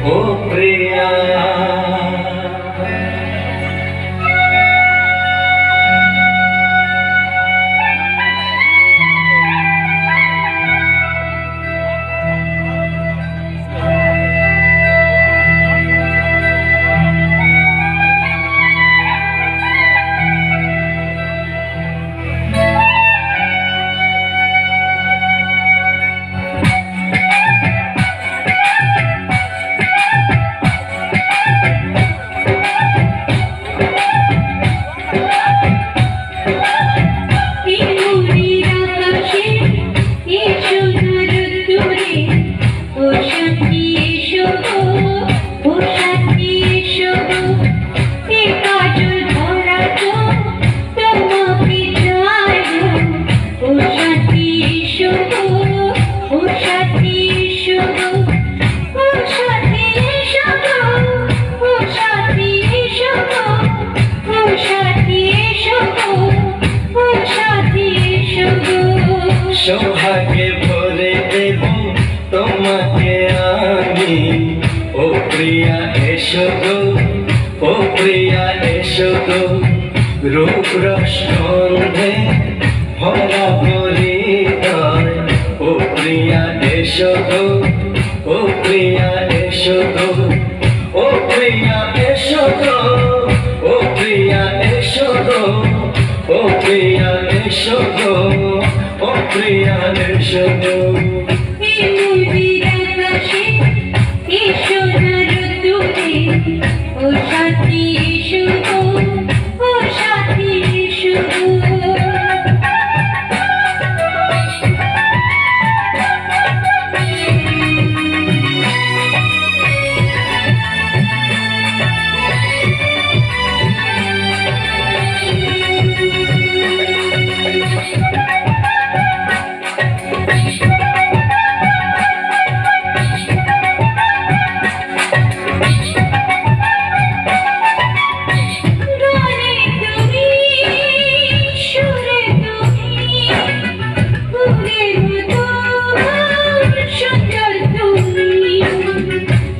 ও প্রিয়া। সৌভাগ্যে ভরে দেব তোমাকে আমি, ও প্রিয়া এসো গো, ও প্রিয়া এসো গো। রূপ রসগন্ধে ভরা পরিচয়, ও প্রিয়া এসো গো, ও প্রিয়া এসো গো, ও প্রিয়া এসো গো, ও প্রিয়া এসো গো, ও প্রিয়া এসো গো, ও প্রিয়া এসো গো। ও সাথী এসো গো, ও সাথী এসো গো।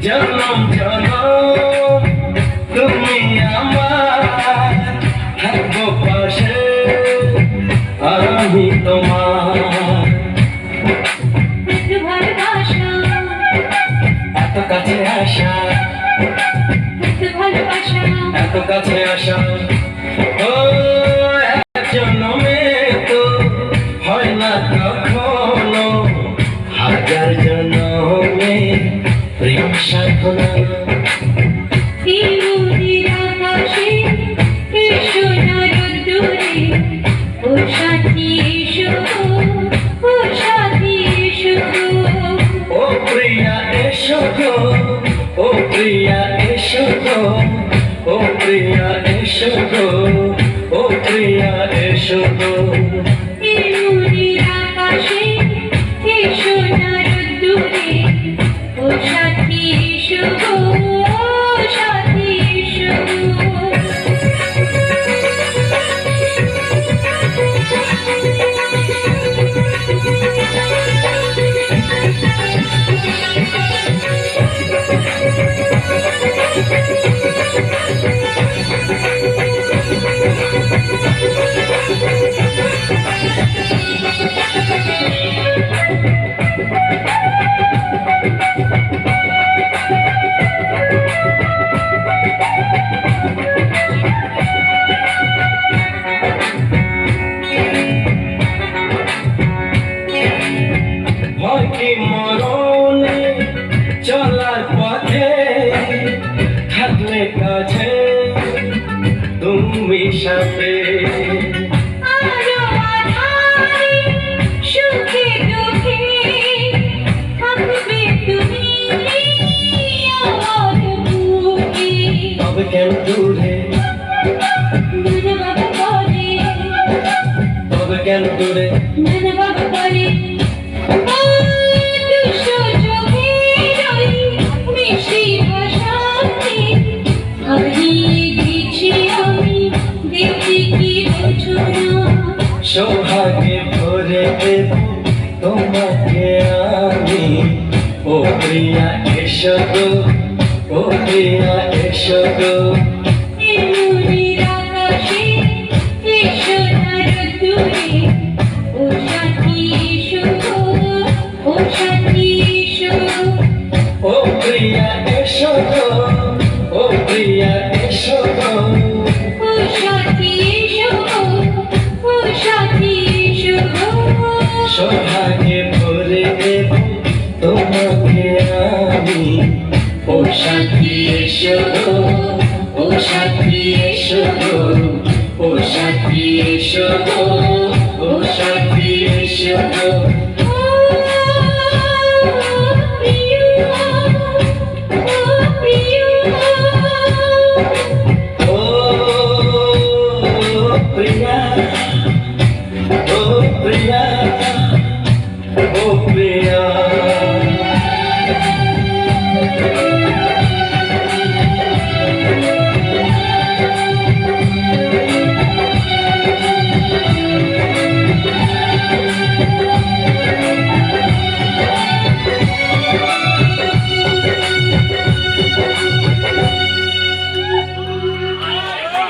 জনম জনম তুমি আমার, থাকবো পাশে আমি তোমার। এত কাছে আসা, এত কাছে আসা, ও এক জন্মে তো হয় না কখনো, হাজার জন্মে প্রেম সাধনা। ও সাথী এসো গো, ও সাথী এসো গো। ও প্রিয়া এসো গো, ও প্রিয়া এসো গো, ও প্রিয়া এসো গো, ও প্রিয়া এসো গো। ও সাথী এসো গো, ও সাথী এসো গো। ভয় কি মরণে চলার পথে, থাকলে কাছে তুমি সাথে। তবে কেন দূরে, তবে কেন দূরে, সৌভাগ্যে ভরে দেব তোমাকে আমি, ও প্রিয়া এসো গো, ও প্রিয়া এসো গো এমনির আকাশে এসো না রোদ্দুরে ও সাথী এসো গো ও সাথী এসো ও প্রিয়া এসো গো ও প্রিয়া এসো গো ও সাথী এসো গো ও সাথী এসো গো সোহাগে ভরে দেব তোমাকে আমি ও সাথী এসো গো ও সাথী এসো গো ও সাথী এসো গো ও সাথী এসো গো